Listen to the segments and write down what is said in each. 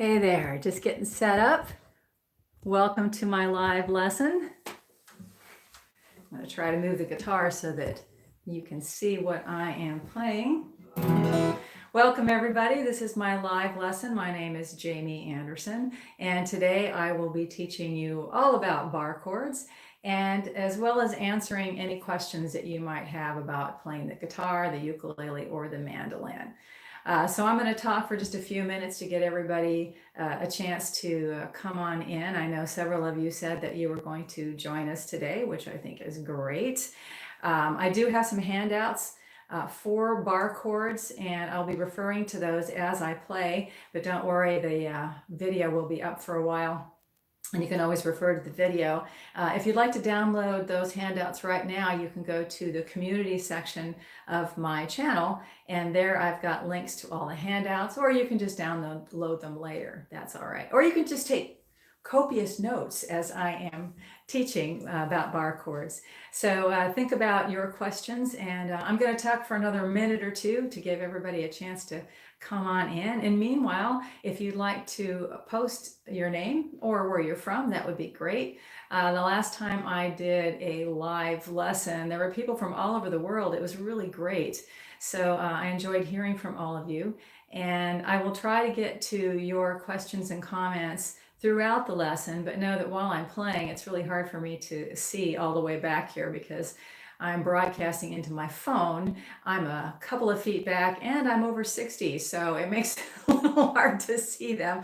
Hey there, just getting set up. Welcome to my live lesson. I'm going to try to move the guitar so that you can see what I am playing. Welcome everybody, this is my live lesson. My name is Jamie Anderson, and today I will be teaching you all about bar chords, and as well as answering any questions that you might have about playing the guitar, the ukulele, or the mandolin. So I'm going to talk for just a few minutes to get everybody a chance to come on in. I know several of you said that you were going to join us today, which I think is great. I do have some handouts for bar chords, and I'll be referring to those as I play, but don't worry, the video will be up for a while. And you can always refer to the video. If you'd like to download those handouts right now, you can go to the community section of my channel, and there I've got links to all the handouts, or you can just download them later. That's all right. Or you can just take copious notes as I am teaching about bar chords. So think about your questions, and I'm going to talk for another minute or two to give everybody a chance to come on in. And meanwhile, if you'd like to post your name or where you're from, that would be great. The last time I did a live lesson, there were people from all over the world. It was really great. So I enjoyed hearing from all of you, and I will try to get to your questions and comments throughout the lesson, but know that while I'm playing, it's really hard for me to see all the way back here because I'm broadcasting into my phone. I'm a couple of feet back and I'm over 60, so it makes it a little hard to see them.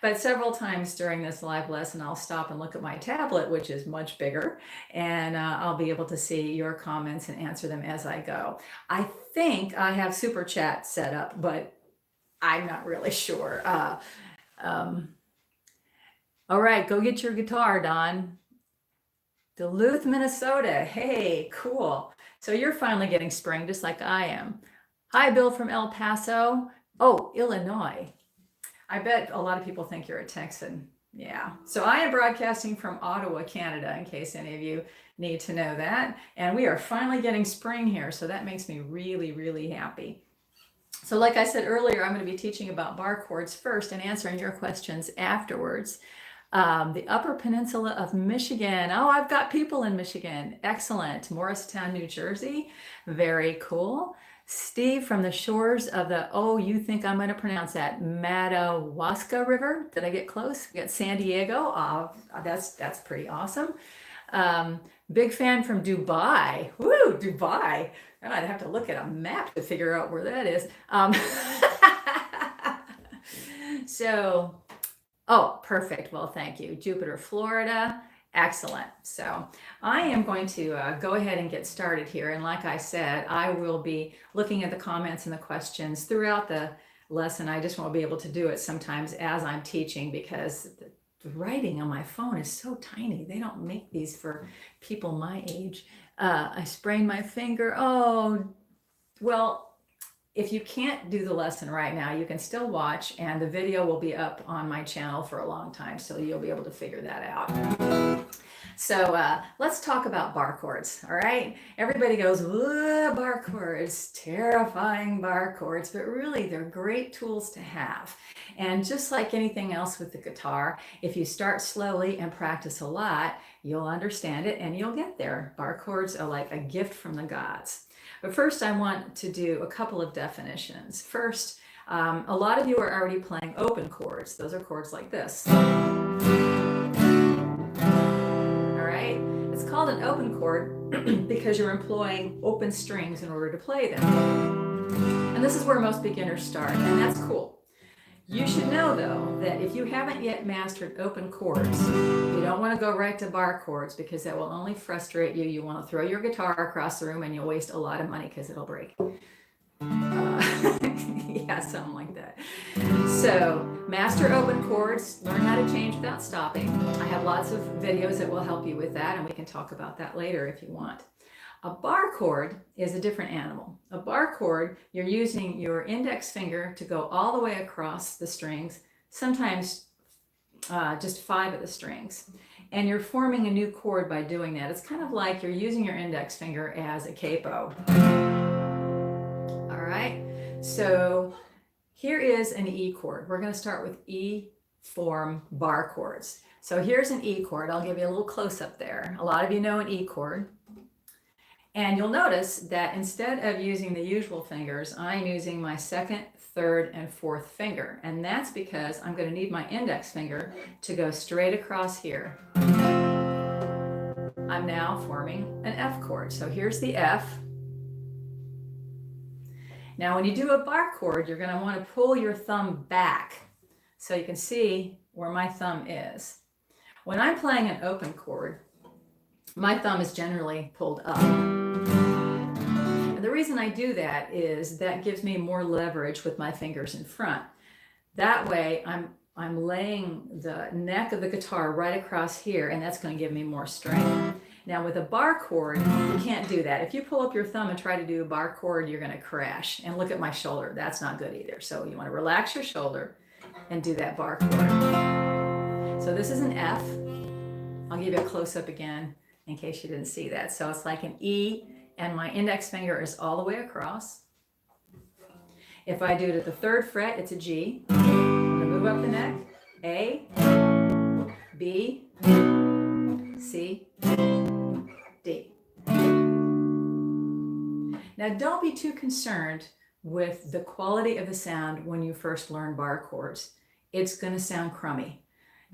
But several times during this live lesson, I'll stop and look at my tablet, which is much bigger, and I'll be able to see your comments and answer them as I go. I think I have Super Chat set up, but I'm not really sure. All right, go get your guitar, Don. Duluth, Minnesota. Hey, cool. So you're finally getting spring just like I am. Hi, Bill from El Paso. Oh, Illinois. I bet a lot of people think you're a Texan. Yeah. So I am broadcasting from Ottawa, Canada, in case any of you need to know that. And we are finally getting spring here, so that makes me really, really happy. So like I said earlier, I'm going to be teaching about bar chords first and answering your questions afterwards. The Upper Peninsula of Michigan. Oh, I've got people in Michigan. Excellent. Morristown, New Jersey. Very cool. Steve from the shores of the, oh, you think I'm going to pronounce that, Madawaska River. Did I get close? We got San Diego. That's pretty awesome. Big fan from Dubai. Woo, Dubai. I'd have to look at a map to figure out where that is. So, oh, perfect. Well, thank you. Jupiter, Florida. Excellent. So I am going to go ahead and get started here. And like I said, I will be looking at the comments and the questions throughout the lesson. I just won't be able to do it sometimes as I'm teaching because the writing on my phone is so tiny. They don't make these for people my age. I sprained my finger. Oh, well, if you can't do the lesson right now, you can still watch, and the video will be up on my channel for a long time, so you'll be able to figure that out. So let's talk about bar chords, all right? Everybody goes, bar chords, terrifying bar chords, but really they're great tools to have. And just like anything else with the guitar, if you start slowly and practice a lot, you'll understand it and you'll get there. Bar chords are like a gift from the gods. But first, I want to do a couple of definitions. First, a lot of you are already playing open chords. Those are chords like this. All right? It's called an open chord because you're employing open strings in order to play them. And this is where most beginners start, and that's cool. You should know, though, that if you haven't yet mastered open chords, you don't want to go right to bar chords because that will only frustrate you. You want to throw your guitar across the room and you'll waste a lot of money because it'll break. Yeah, something like that. So, master open chords, learn how to change without stopping. I have lots of videos that will help you with that, and we can talk about that later if you want. A bar chord is a different animal. A bar chord, you're using your index finger to go all the way across the strings, sometimes just 5 of the strings. And you're forming a new chord by doing that. It's kind of like you're using your index finger as a capo. All right, so here is an E chord. We're going to start with E form bar chords. So here's an E chord. I'll give you a little close up there. A lot of you know an E chord. And you'll notice that instead of using the usual fingers, I'm using my second, third, and fourth finger. And that's because I'm going to need my index finger to go straight across here. I'm now forming an F chord. So here's the F. Now when you do a bar chord, you're going to want to pull your thumb back so you can see where my thumb is. When I'm playing an open chord, my thumb is generally pulled up. And the reason I do that is that gives me more leverage with my fingers in front. That way I'm laying the neck of the guitar right across here, and that's going to give me more strength. Now with a bar chord, you can't do that. If you pull up your thumb and try to do a bar chord, you're going to crash. And look at my shoulder. That's not good either. So you want to relax your shoulder and do that bar chord. So this is an F. I'll give you a close-up again in case you didn't see that. So it's like an E, and my index finger is all the way across. If I do it at the third fret, it's a G. I'm going to move up the neck. A, B, C, D. Now don't be too concerned with the quality of the sound when you first learn bar chords. It's going to sound crummy.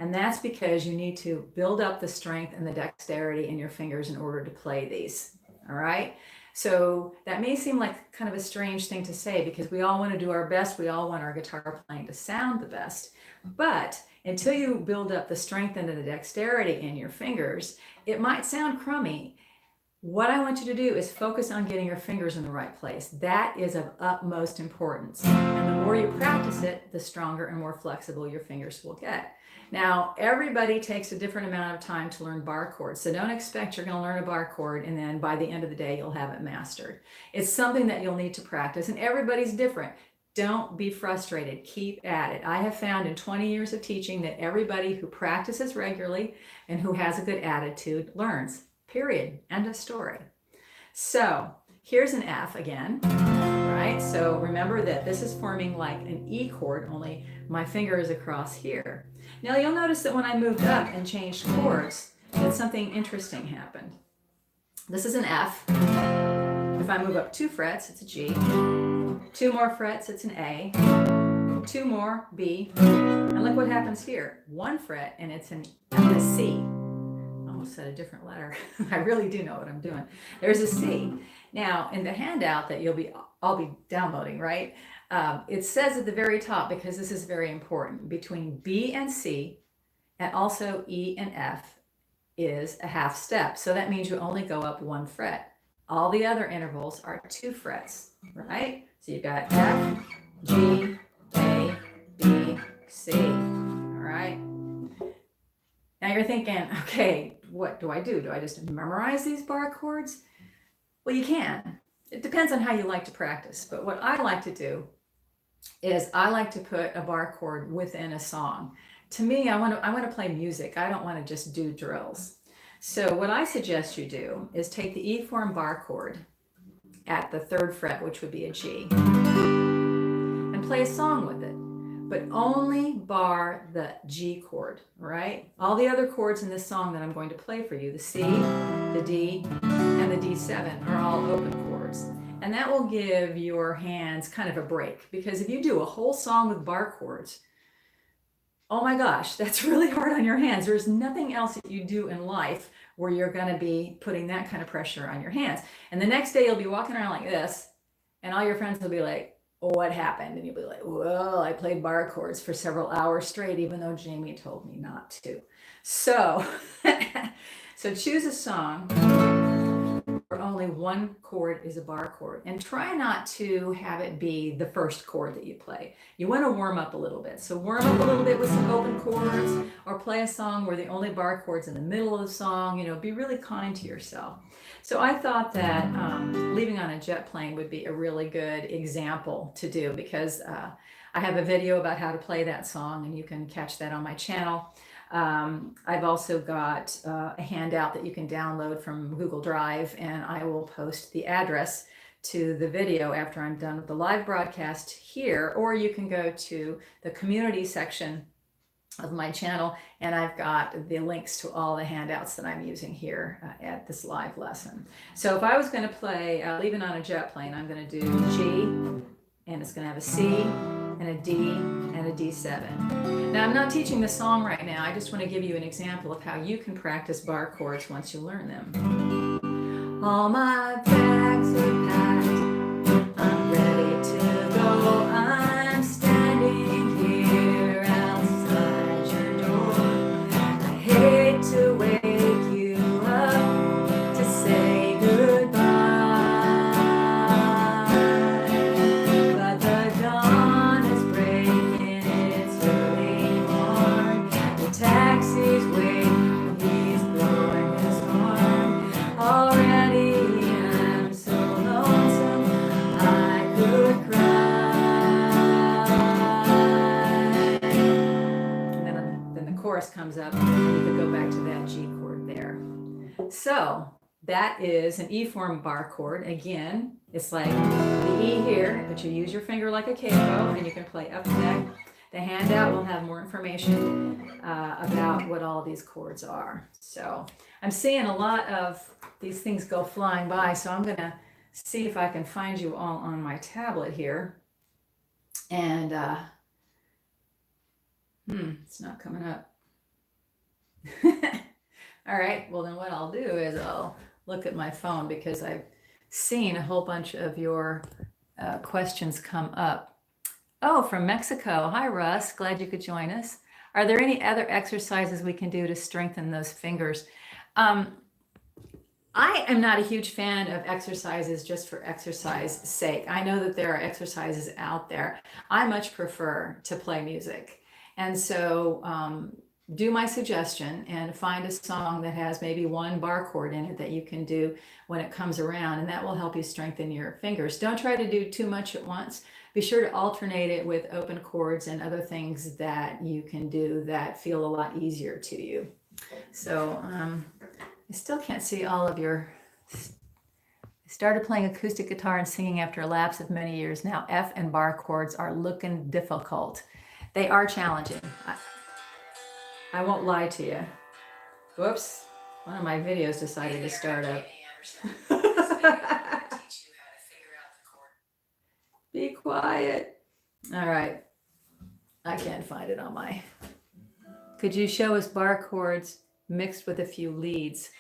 And that's because you need to build up the strength and the dexterity in your fingers in order to play these. All right? So that may seem like kind of a strange thing to say because we all want to do our best. We all want our guitar playing to sound the best. But until you build up the strength and the dexterity in your fingers, it might sound crummy. What I want you to do is focus on getting your fingers in the right place. That is of utmost importance. And the more you practice it, the stronger and more flexible your fingers will get. Now, everybody takes a different amount of time to learn bar chords. So don't expect you're going to learn a bar chord and then by the end of the day, you'll have it mastered. It's something that you'll need to practice, and everybody's different. Don't be frustrated. Keep at it. I have found in 20 years of teaching that everybody who practices regularly and who has a good attitude learns. Period. End of story. So here's an F again, right? So remember that this is forming like an E chord, only my finger is across here. Now you'll notice that when I moved up and changed chords, that something interesting happened. This is an F. If I move up 2 frets, it's a G. 2 more frets, it's an A. 2 more, B. And look what happens here. 1 fret and it's a C. Almost said a different letter. I really do know what I'm doing. There's a C. Now in the handout that I'll be downloading, right? It says at the very top, because this is very important, between B and C and also E and F is a half step. So that means you only go up 1 fret. All the other intervals are 2 frets, right? So you've got F, G, A, B, C. All right. Now you're thinking, okay, what do I do? Do I just memorize these bar chords? Well, you can. It depends on how you like to practice. But what I like to do is I like to put a bar chord within a song. To me, I want to play music. I don't want to just do drills. So what I suggest you do is take the E form bar chord at the 3rd fret, which would be a G, and play a song with it, but only bar the G chord, right? All the other chords in this song that I'm going to play for you, the C, the D, and the D7 are all open chords. And that will give your hands kind of a break, because if you do a whole song with bar chords, oh my gosh, that's really hard on your hands. There's nothing else that you do in life where you're going to be putting that kind of pressure on your hands. And the next day you'll be walking around like this, and all your friends will be like, oh, what happened? And you'll be like, well, I played bar chords for several hours straight, even though Jamie told me not to. So, so choose a song where only 1 chord is a bar chord, and try not to have it be the first chord that you play. You want to warm up a little bit. So warm up a little bit with some open chords, or play a song where the only bar chord's in the middle of the song. Be really kind to yourself. So I thought that Leaving on a Jet Plane would be a really good example to do, because I have a video about how to play that song, and you can catch that on my channel. I've also got a handout that you can download from Google Drive, and I will post the address to the video after I'm done with the live broadcast here, or you can go to the community section of my channel, and I've got the links to all the handouts that I'm using here at this live lesson. So if I was going to play Leaving on a Jet Plane, I'm going to do G, and it's going to have a C and a D and a D7. Now I'm not teaching the song right now, I just want to give you an example of how you can practice bar chords once you learn them. All my bags are packed, I'm ready to go, I'm standing here outside your door. I hate to wake you up to say goodbye, but the dawn is breaking, it's early morn, the taxi's waiting, he's blowing his horn. Already I'm so lonesome I could cry. And then the chorus comes up, and you can go back to that G chord there. So that is an E form bar chord. Again, it's like the E here, but you use your finger like a capo, and you can play up and down. The handout will have more information about what all these chords are. So I'm seeing a lot of these things go flying by, so I'm gonna see if I can find you all on my tablet here. And it's not coming up. All right, well then what I'll do is I'll look at my phone, because I've seen a whole bunch of your questions come up. Oh, from Mexico. Hi, Russ. Glad you could join us. Are there any other exercises we can do to strengthen those fingers? I am not a huge fan of exercises just for exercise sake. I know that there are exercises out there. I much prefer to play music. And so do my suggestion and find a song that has maybe one bar chord in it that you can do when it comes around, and that will help you strengthen your fingers. Don't try to do too much at once. Be sure to alternate it with open chords and other things that you can do that feel a lot easier to you. So I still can't see all of your... I started playing acoustic guitar and singing after a lapse of many years. Now F and bar chords are looking difficult. They are challenging. I won't lie to you. Whoops, one of my videos decided to start up. Be quiet. All right. I can't find it on my... Could you show us bar chords mixed with a few leads?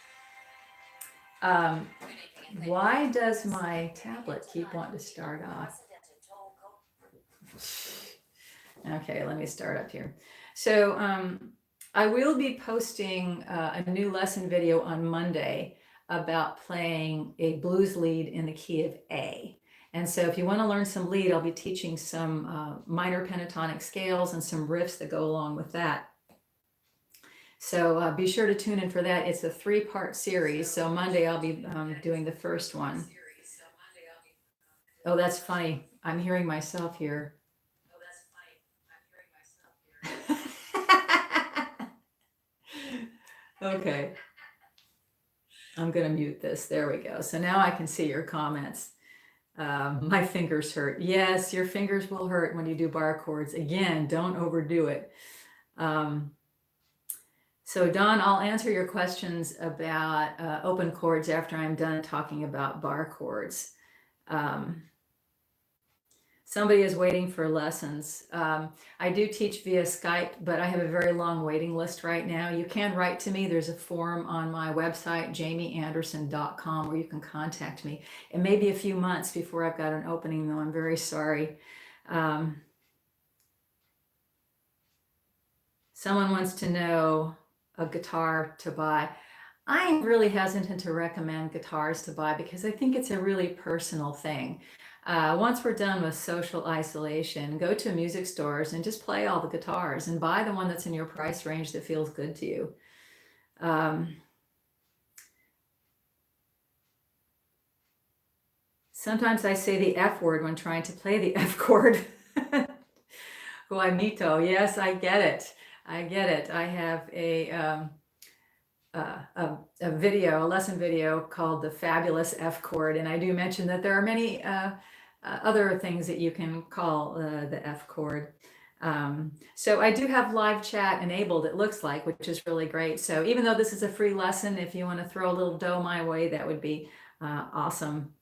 Why does my tablet keep wanting to start off? Okay, let me start up here. So I will be posting a new lesson video on Monday about playing a blues lead in the key of A. And so if you want to learn some lead, I'll be teaching some minor pentatonic scales and some riffs that go along with that. So be sure to tune in for that. It's a 3-part series. So Monday I'll be doing the first one. Oh, that's funny. I'm hearing myself here. Okay. I'm going to mute this. There we go. So now I can see your comments. My fingers hurt. Yes, your fingers will hurt when you do bar chords. Again, don't overdo it. So Don, I'll answer your questions about open chords after I'm done talking about bar chords. Somebody is waiting for lessons. I do teach via Skype, but I have a very long waiting list right now. You can write to me. There's a form on my website, jamieanderson.com, where you can contact me. It may be a few months before I've got an opening, though. I'm very sorry. Someone wants to know a guitar to buy. I'm really hesitant to recommend guitars to buy because I think it's a really personal thing. Once we're done with social isolation, go to music stores and just play all the guitars and buy the one that's in your price range that feels good to you. Sometimes I say the F word when trying to play the F chord. Guaymito. Yes, I get it. I get it. I have a a video, a lesson video called the Fabulous F Chord. And I do mention that there are many other things that you can call the F chord. So I do have live chat enabled, it looks like, which is really great. So even though this is a free lesson, if you want to throw a little dough my way, that would be awesome.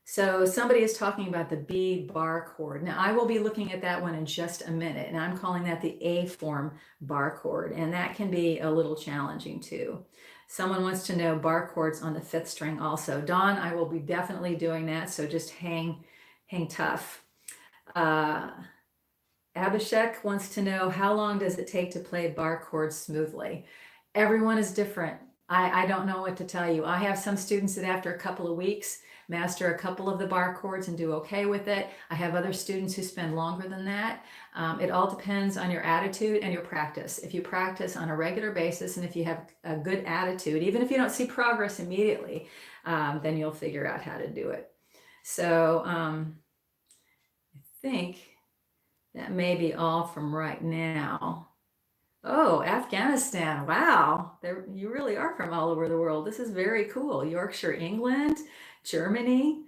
So somebody is talking about the B bar chord. Now I will be looking at that one in just a minute, and I'm calling that the A form bar chord, and that can be a little challenging too. Someone wants to know bar chords on the 5th string also. Dawn, I will be definitely doing that, so just hang tough. Abhishek wants to know, how long does it take to play bar chords smoothly? Everyone is different. I don't know what to tell you. I have some students that after a couple of weeks master a couple of the bar chords and do okay with it. I have other students who spend longer than that. It all depends on your attitude and your practice. If you practice on a regular basis and if you have a good attitude, even if you don't see progress immediately, then you'll figure out how to do it. So I think that may be all from right now. Oh, Afghanistan. Wow. You really are from all over the world. This is very cool. Yorkshire, England, Germany,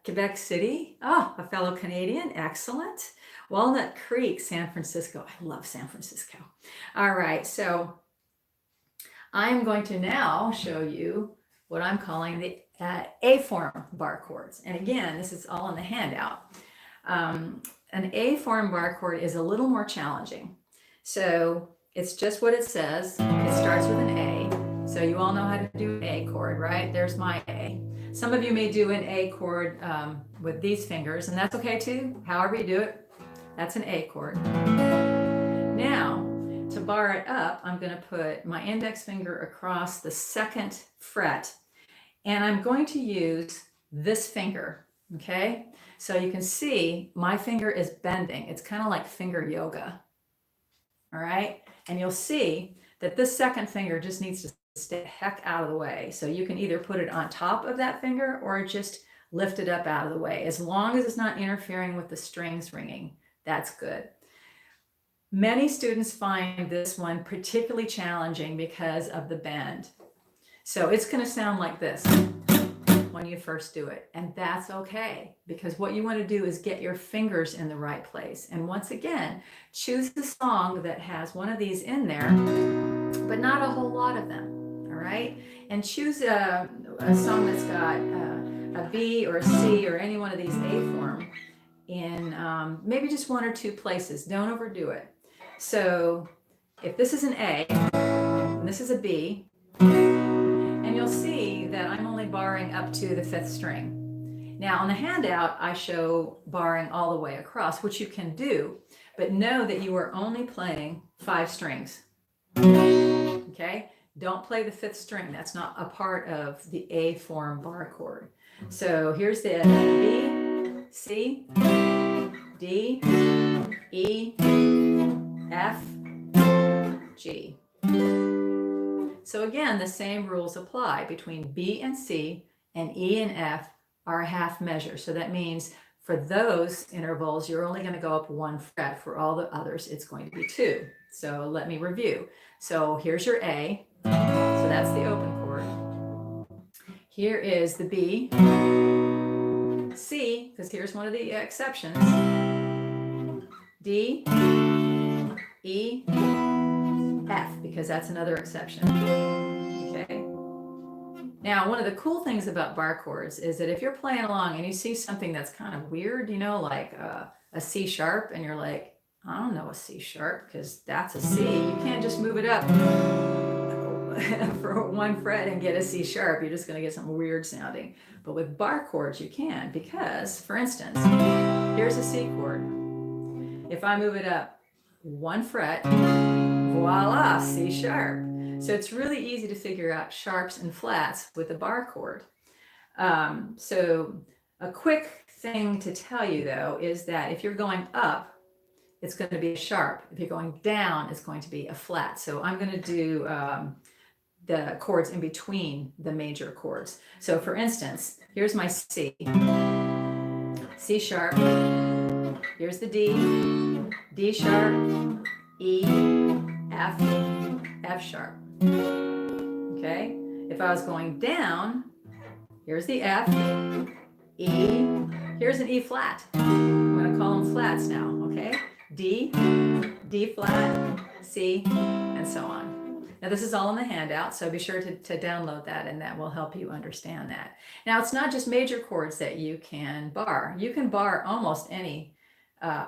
Quebec City. Oh, a fellow Canadian. Excellent. Walnut Creek, San Francisco. I love San Francisco. All right. So I'm going to now show you what I'm calling the A form bar chords. And again, this is all in the handout. An A form bar chord is a little more challenging. So it's just what it says. It starts with an A. So you all know how to do an A chord, right? There's my A. Some of you may do an A chord with these fingers, and that's okay too. However you do it, that's an A chord. Now, to bar it up, I'm going to put my index finger across the 2nd fret, and I'm going to use this finger, okay? So you can see my finger is bending. It's kind of like finger yoga. All right. And you'll see that this 2nd finger just needs to stay the heck out of the way. So you can either put it on top of that finger or just lift it up out of the way. As long as it's not interfering with the strings ringing, that's good. Many students find this one particularly challenging because of the bend. So it's going to sound like this when you first do it. And that's okay, because what you want to do is get your fingers in the right place. And once again, choose the song that has one of these in there, but not a whole lot of them. All right. And choose a song that's got a B or a C or any one of these A form in maybe just 1 or 2 places. Don't overdo it. So if this is an A and this is a B, and you'll see that I'm only barring up to the 5th string. Now on the handout, I show barring all the way across, which you can do, but know that you are only playing 5 strings. Okay? Don't play the 5th string. That's not a part of the A form bar chord. So here's the B, C, D, E, F, G. So again, the same rules apply. Between B and C and E and F are a half measure. So that means for those intervals, you're only going to go up 1 fret. For all the others, it's going to be 2. So let me review. So here's your A. So that's the open chord. Here is the B, C, because here's one of the exceptions, D, E, F, because that's another exception. Okay. Now, one of the cool things about bar chords is that if you're playing along and you see something that's kind of weird, you know, like a C sharp, and you're like, I don't know a C sharp because that's a C. You can't just move it up for 1 fret and get a C sharp. You're just going to get something weird sounding. But with bar chords, you can, because, for instance, here's a C chord. If I move it up 1 fret, voila, C sharp. So it's really easy to figure out sharps and flats with a bar chord. So a quick thing to tell you though is that if you're going up, it's going to be a sharp. If you're going down, it's going to be a flat. So I'm going to do the chords in between the major chords. So for instance, here's my C, C sharp, here's the D, D sharp, E, F, F sharp. Okay, if I was going down, here's the F, E, here's an E flat. I'm going to call them flats now, okay? D, D flat, C, and so on. Now this is all in the handout, so be sure to download that, and that will help you understand that. Now it's not just major chords that you can bar. You can bar almost any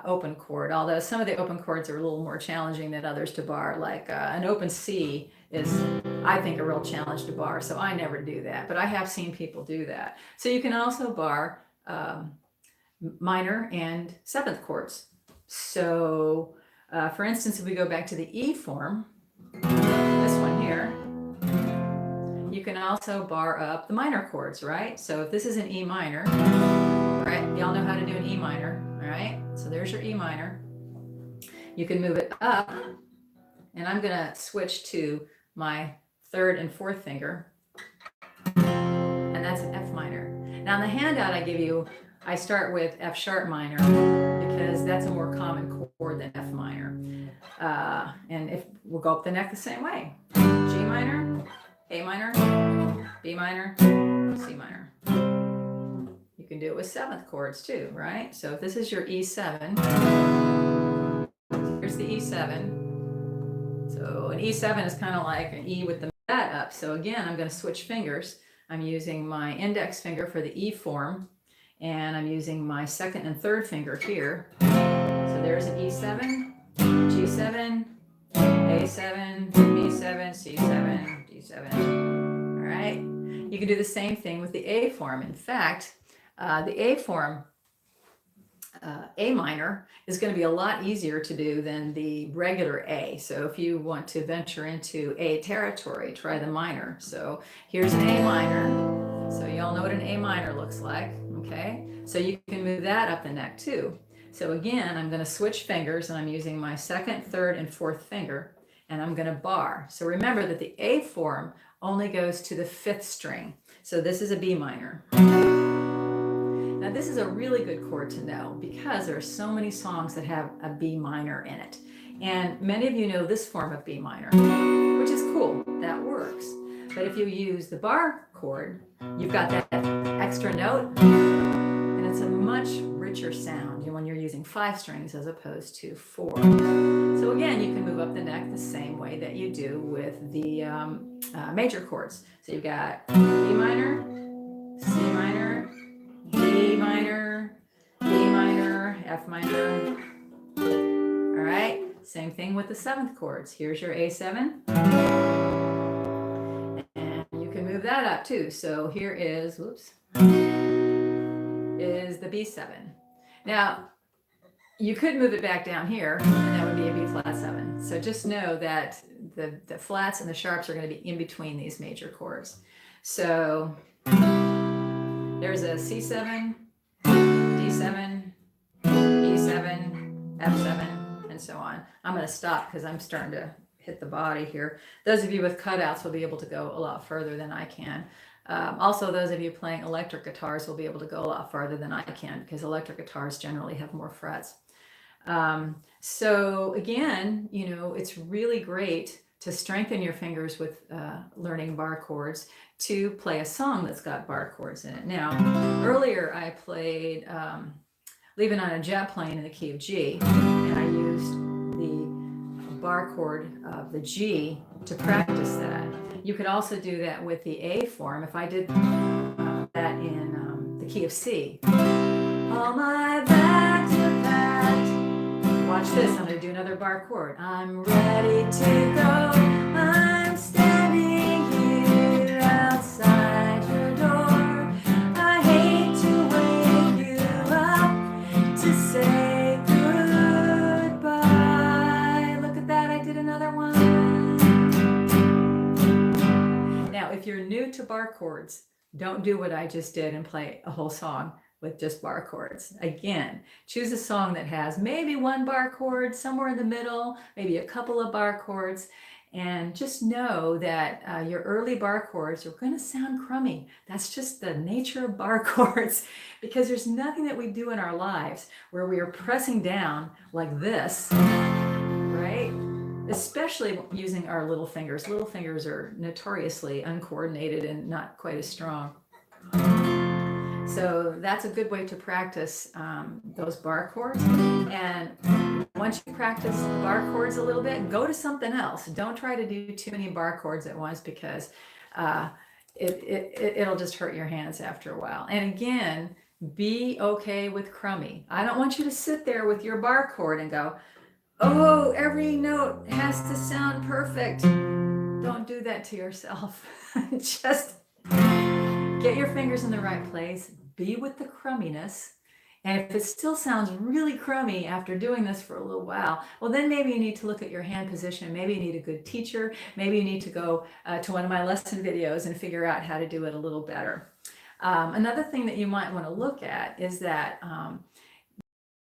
open chord, although some of the open chords are a little more challenging than others to bar, like an open C is, I think, a real challenge to bar, so I never do that, but I have seen people do that. So you can also bar minor and seventh chords. So for instance, if we go back to the E form, this one here, you can also bar up the minor chords, right? So if this is an E minor, right, y'all know how to do an E minor, all right? So there's your E minor. You can move it up, and I'm gonna switch to my third and fourth finger, and that's an F minor. Now in the handout I give you, I start with F sharp minor because that's a more common chord than F minor. And if we'll go up the neck the same way. G minor, A minor, B minor, C minor. You can do it with seventh chords too, right? So if this is your E7, here's the E7. So an E7 is kind of like an E with the that up. So again, I'm going to switch fingers. I'm using my index finger for the E form, and I'm using my second and third finger here. So there's an E7, G7, A7, B7, C7, D7. All right. You can do the same thing with the A form. In fact, the A form, A minor, is going to be a lot easier to do than the regular A. So if you want to venture into A territory, try the minor. So here's an A minor. So you all know what an A minor looks like, okay? So you can move that up the neck too. So again, I'm going to switch fingers, and I'm using my second, third, and fourth finger, and I'm going to bar. So remember that the A form only goes to the fifth string. So this is a B minor. Now this is a really good chord to know because there are so many songs that have a B minor in it. And many of you know this form of B minor, which is cool, that works. But if you use the bar chord, you've got that extra note, and it's a much richer sound when you're using 5 strings as opposed to 4. So again, you can move up the neck the same way that you do with the major chords. So you've got B minor, C minor, D minor, E minor, F minor. All right, same thing with the seventh chords. Here's your A7. And you can move that up too. So here is, whoops, is the B7. Now, you could move it back down here, and that would be a B flat 7. So just know that the flats and the sharps are going to be in between these major chords. So there's a C7, D7, E7, F7, and so on. I'm going to stop because I'm starting to hit the body here. Those of you with cutouts will be able to go a lot further than I can. Also, those of you playing electric guitars will be able to go a lot farther than I can because electric guitars generally have more frets. So again, you know, it's really great to strengthen your fingers with learning bar chords to play a song that's got bar chords in it. Now, earlier I played Leaving on a Jet Plane in the key of G, and I used the bar chord of the G to practice that. You could also do that with the A form. If I did that in the key of C. All my bags are packed. Watch this, I'm going to do another bar chord. I'm ready to go. I'm standing here outside your door. I hate to wake you up to say goodbye. Look at that, I did another one. Now, if you're new to bar chords, don't do what I just did and play a whole song with just bar chords. Again, choose a song that has maybe one bar chord somewhere in the middle, maybe a couple of bar chords, and just know that your early bar chords are going to sound crummy. That's just the nature of bar chords, because there's nothing that we do in our lives where we are pressing down like this, right? especially using our little fingers. Little fingers are notoriously uncoordinated and not quite as strong. So that's a good way to practice those bar chords. And once you practice bar chords a little bit, go to something else. Don't try to do too many bar chords at once, because it'll just hurt your hands after a while. And again, be okay with crummy. I don't want you to sit there with your bar chord and go, oh, every note has to sound perfect. Don't do that to yourself. Just get your fingers in the right place, be with the crumminess. And if it still sounds really crummy after doing this for a little while, well, then maybe you need to look at your hand position. Maybe you need a good teacher. Maybe you need to go to one of my lesson videos and figure out how to do it a little better. Another thing that you might want to look at is that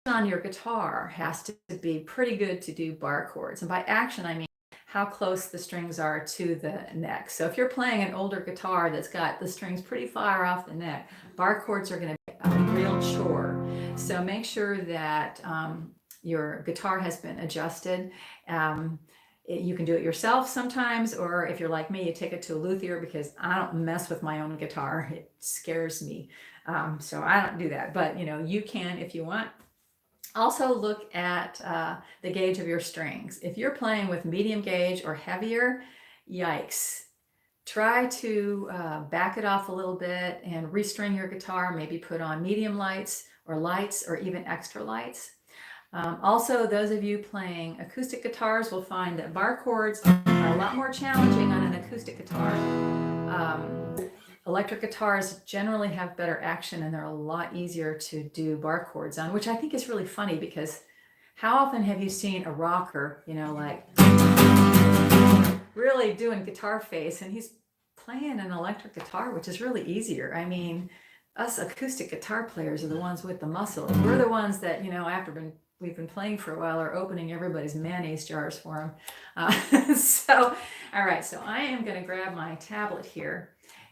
on your guitar has to be pretty good to do bar chords. And by action, I mean how close the strings are to the neck. So if you're playing an older guitar that's got the strings pretty far off the neck, bar chords are going to be a real chore. So make sure that your guitar has been adjusted. You can do it yourself sometimes, or if you're like me, you take it to a luthier, because I don't mess with my own guitar. It scares me. So I don't do that, but you can if you want. Also look at the gauge of your strings. If you're playing with medium gauge or heavier, yikes. Try to back it off a little bit and restring your guitar, maybe put on medium lights or even extra lights. Also, those of you playing acoustic guitars will find that bar chords are a lot more challenging on an acoustic guitar. Electric guitars generally have better action, and they're a lot easier to do bar chords on, which I think is really funny, because how often have you seen a rocker, like really doing guitar face, and he's playing an electric guitar, which is really easier. I mean, us acoustic guitar players are the ones with the muscle. We're the ones that, after we've been playing for a while, are opening everybody's mayonnaise jars for them. So, all right, so I am going to grab my tablet here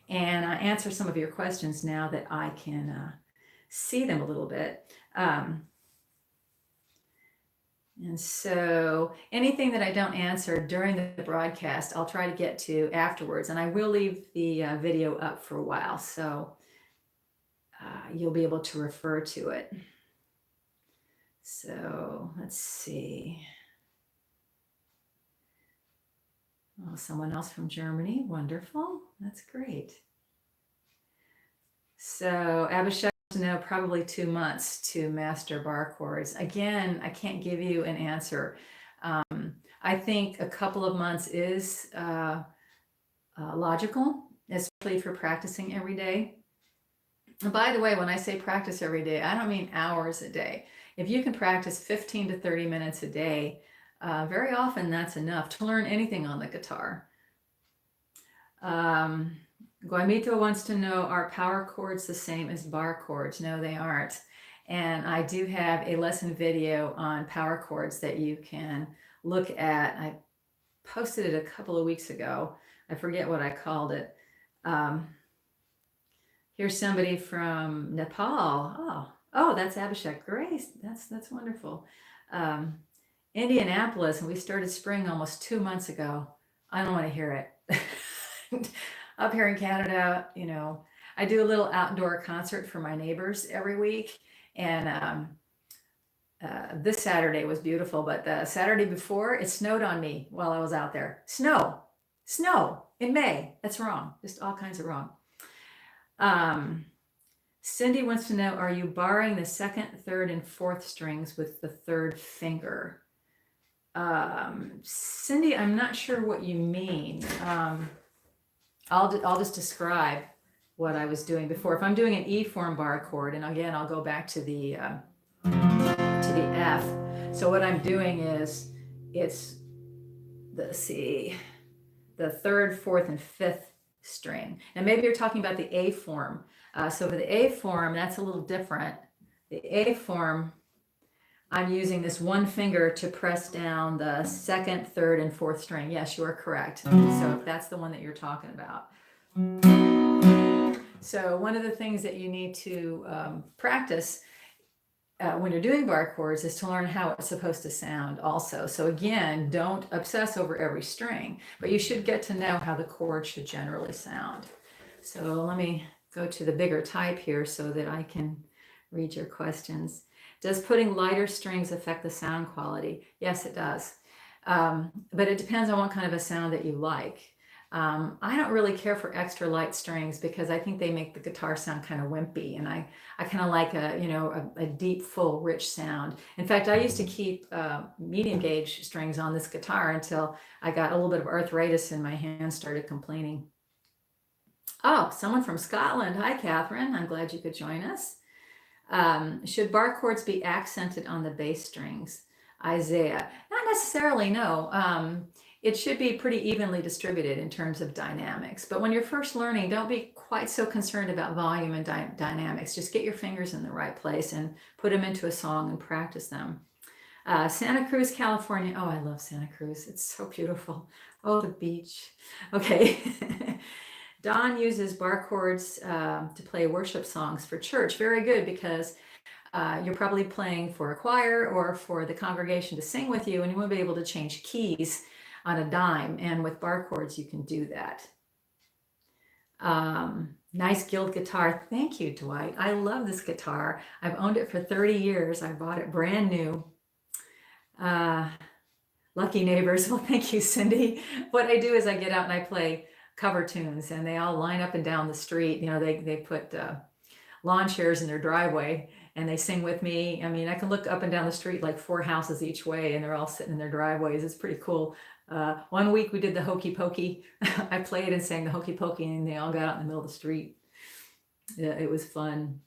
and answer some of your questions now that I can see them a little bit. And so anything that I don't answer during the broadcast, I'll try to get to afterwards. And I will leave the video up for a while, so you'll be able to refer to it. So let's see. Oh, someone else from Germany. Wonderful. That's great. So Abhishek wants to know probably 2 months to master bar chords. Again, I can't give you an answer. I think a couple of months is logical, especially for practicing every day. And by the way, when I say practice every day, I don't mean hours a day. If you can practice 15 to 30 minutes a day, very often that's enough to learn anything on the guitar. Guamito wants to know, are power chords the same as bar chords? No, they aren't. And I do have a lesson video on power chords that you can look at. I posted it a couple of weeks ago. I forget what I called it. Here's somebody from Nepal. Oh, that's Abhishek. Great. That's wonderful. Indianapolis, and we started spring almost 2 months ago. I don't want to hear it. Up here in Canada, I do a little outdoor concert for my neighbors every week. And this Saturday was beautiful, but the Saturday before, it snowed on me while I was out there. Snow in May. That's wrong. Just all kinds of wrong. Cindy wants to know, are you barring the second, third, and fourth strings with the third finger? Cindy, I'm not sure what you mean. I'll just describe what I was doing before. If I'm doing an E form bar chord, and again, I'll go back to the F. So what I'm doing is, it's the C, the third, fourth, and fifth string. And maybe you're talking about the A form. So for the A form, that's a little different. The A form, I'm using this one finger to press down the second, third, and fourth string. Yes, you are correct. So if that's the one that you're talking about. So one of the things that you need to practice when you're doing bar chords is to learn how it's supposed to sound also. So again, don't obsess over every string, but you should get to know how the chord should generally sound. So let me go to the bigger type here so that I can read your questions. Does putting lighter strings affect the sound quality? Yes, it does. But it depends on what kind of a sound that you like. I don't really care for extra light strings because I think they make the guitar sound kind of wimpy, and I kind of like a deep, full, rich sound. In fact, I used to keep medium gauge strings on this guitar until I got a little bit of arthritis and my hands started complaining. Oh, someone from Scotland. Hi, Catherine. I'm glad you could join us. Should bar chords be accented on the bass strings? Isaiah, not necessarily, no. It should be pretty evenly distributed in terms of dynamics. But when you're first learning, don't be quite so concerned about volume and dynamics. Just get your fingers in the right place and put them into a song and practice them. Santa Cruz, California. Oh, I love Santa Cruz. It's so beautiful. Oh, the beach. Okay. Don uses bar chords to play worship songs for church. Very good, because you're probably playing for a choir or for the congregation to sing with you, and you won't be able to change keys on a dime. And with bar chords, you can do that. Nice Guild guitar. Thank you, Dwight. I love this guitar. I've owned it for 30 years. I bought it brand new. Lucky neighbors. Well, thank you, Cindy. What I do is I get out and I play cover tunes, and they all line up and down the street. You know, they put lawn chairs in their driveway and they sing with me. I mean, I can look up and down the street like 4 houses each way, and they're all sitting in their driveways. It's pretty cool. One week we did the Hokey Pokey. I played and sang the Hokey Pokey, and they all got out in the middle of the street. Yeah, it was fun.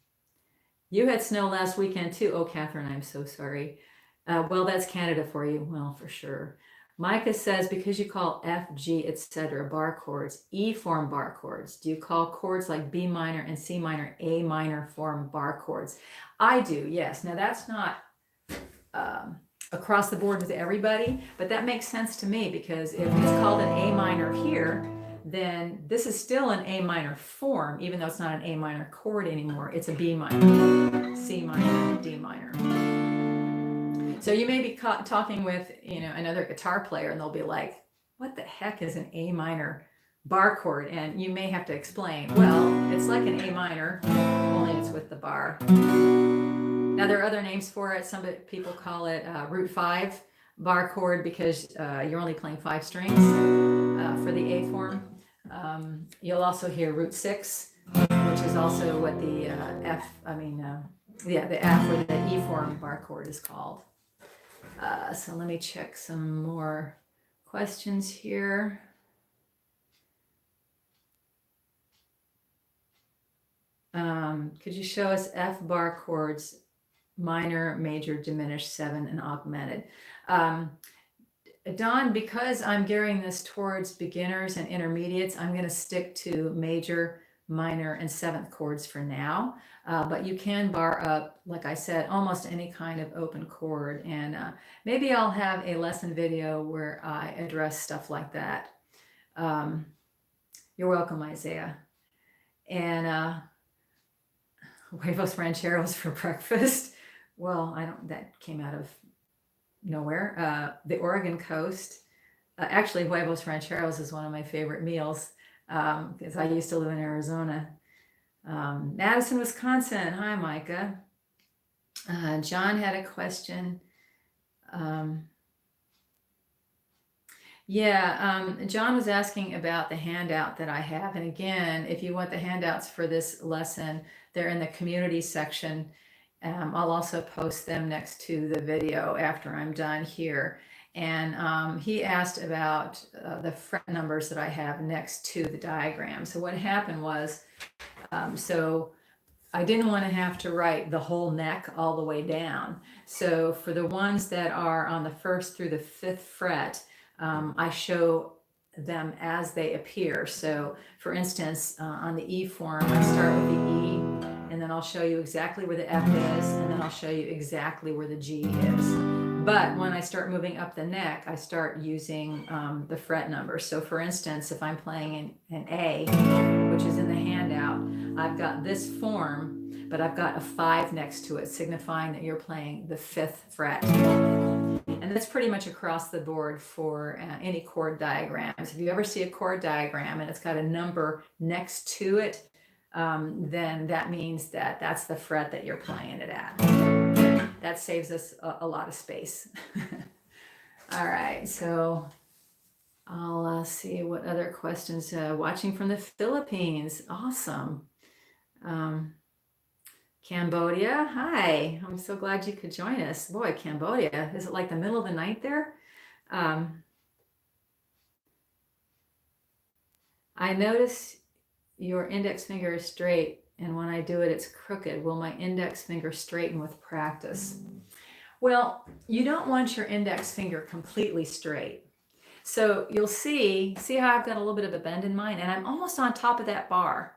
You had snow last weekend too. Oh, Catherine, I'm so sorry. Well, that's Canada for you. Well, for sure. Micah says, because you call F, G, etc. bar chords, E form bar chords, do you call chords like B minor and C minor A minor form bar chords? I do, yes. Now that's not across the board with everybody, but that makes sense to me, because if it's called an A minor here, then this is still an A minor form, even though it's not an A minor chord anymore. It's a B minor, C minor, D minor. So you may be talking with, another guitar player, and they'll be like, what the heck is an A minor bar chord? And you may have to explain, well, it's like an A minor, only it's with the bar. Now, there are other names for it. Some people call it root 5 bar chord, because you're only playing 5 strings for the A form. You'll also hear root 6, which is also what the the F or the E form bar chord is called. So let me check some more questions here. Could you show us F bar chords, minor, major, diminished, 7, and augmented? Don, because I'm gearing this towards beginners and intermediates, I'm going to stick to major, minor, and 7th chords for now. But you can bar up, like I said, almost any kind of open chord. And maybe I'll have a lesson video where I address stuff like that. You're welcome, Isaiah. And huevos rancheros for breakfast. Well, that came out of nowhere. The Oregon coast. Actually, huevos rancheros is one of my favorite meals, because I used to live in Arizona. Madison, Wisconsin. Hi, Micah. John had a question. John was asking about the handout that I have. And again, if you want the handouts for this lesson, they're in the community section. I'll also post them next to the video after I'm done here. And he asked about the fret numbers that I have next to the diagram. So what happened was, so I didn't want to have to write the whole neck all the way down. So for the ones that are on the 1st through the 5th fret, I show them as they appear. So for instance, on the E form, I start with the E, and then I'll show you exactly where the F is, and then I'll show you exactly where the G is. But when I start moving up the neck, I start using the fret numbers. So for instance, if I'm playing an A, which is in the handout, I've got this form, but I've got a 5 next to it, signifying that you're playing the 5th fret. And that's pretty much across the board for any chord diagrams. If you ever see a chord diagram and it's got a number next to it, then that means that that's the fret that you're playing it at. That saves us a lot of space. All right, so I'll see what other questions. Watching from the Philippines, awesome. Cambodia, hi, I'm so glad you could join us. Boy, Cambodia, is it like the middle of the night there? I notice your index finger is straight, and when I do it, it's crooked. Will my index finger straighten with practice? Well, you don't want your index finger completely straight. So you'll see how I've got a little bit of a bend in mine, and I'm almost on top of that bar.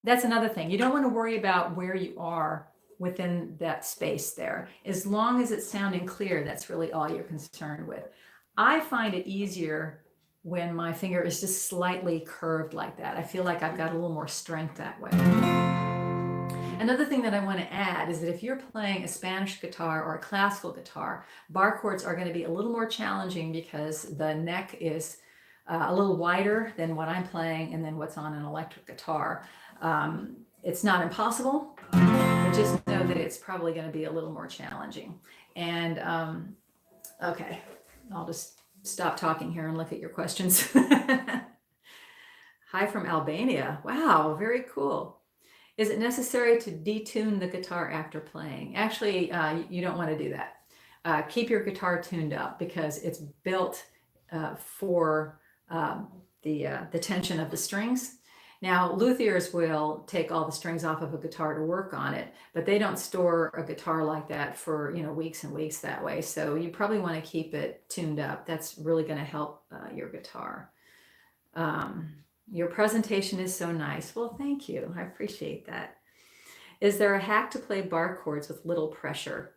That's another thing. You don't want to worry about where you are within that space there. As long as it's sounding clear, that's really all you're concerned with. I find it easier when my finger is just slightly curved like that. I feel like I've got a little more strength that way. Another thing that I want to add is that if you're playing a Spanish guitar or a classical guitar, bar chords are going to be a little more challenging because the neck is a little wider than what I'm playing and then what's on an electric guitar. It's not impossible, but just know that it's probably going to be a little more challenging. And okay, I'll just stop talking here and look at your questions. Hi from Albania. Wow, very cool. Is it necessary to detune the guitar after playing? Actually, you don't want to do that. Keep your guitar tuned up because it's built for the tension of the strings. Now, luthiers will take all the strings off of a guitar to work on it, but they don't store a guitar like that for weeks and weeks that way. So you probably want to keep it tuned up. That's really going to help your guitar. Your presentation is so nice. Well, thank you. I appreciate that. Is there a hack to play bar chords with little pressure?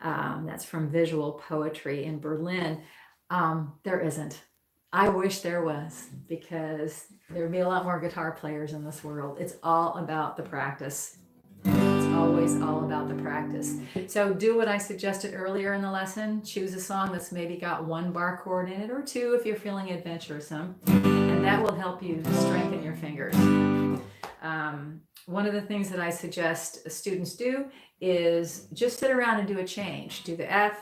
That's from Visual Poetry in Berlin. There isn't. I wish there was, because there would be a lot more guitar players in this world. It's all about the practice. It's always all about the practice. So do what I suggested earlier in the lesson. Choose a song that's maybe got 1 bar chord in it, or 2 if you're feeling adventuresome, and that will help you strengthen your fingers. One of the things that I suggest students do is just sit around and do a change. Do the F,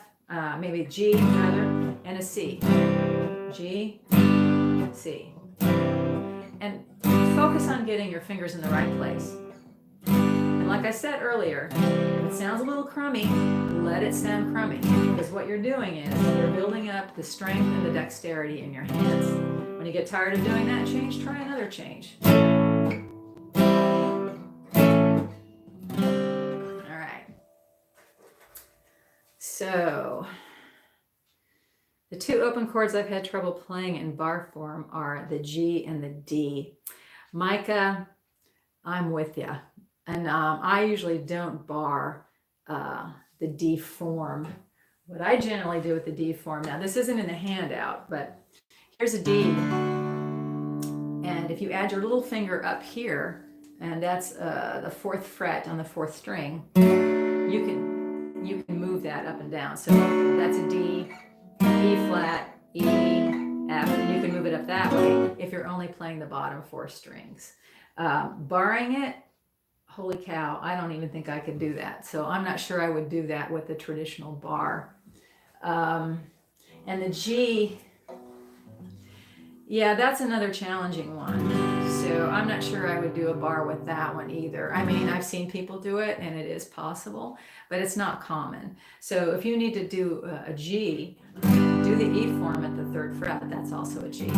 maybe G rather, and a C. G, C. And focus on getting your fingers in the right place. And like I said earlier, if it sounds a little crummy, let it sound crummy. Because what you're doing is you're building up the strength and the dexterity in your hands. When you get tired of doing that change, try another change. All right. So the 2 open chords I've had trouble playing in bar form are the G and the D. Micah, I'm with you. And I usually don't bar the D form. What I generally do with the D form, now this isn't in the handout, but here's a D. And if you add your little finger up here, and that's the 4th fret on the 4th string, you can move that up and down. So that's a D, E flat, E, F, and you can move it up that way if you're only playing the bottom 4 strings. Barring it, holy cow, I don't even think I could do that. So I'm not sure I would do that with the traditional bar. And the G, yeah, that's another challenging one. So I'm not sure I would do a bar with that one either. I mean, I've seen people do it and it is possible, but it's not common. So if you need to do a G, do the E form at the 3rd fret. That's also a G.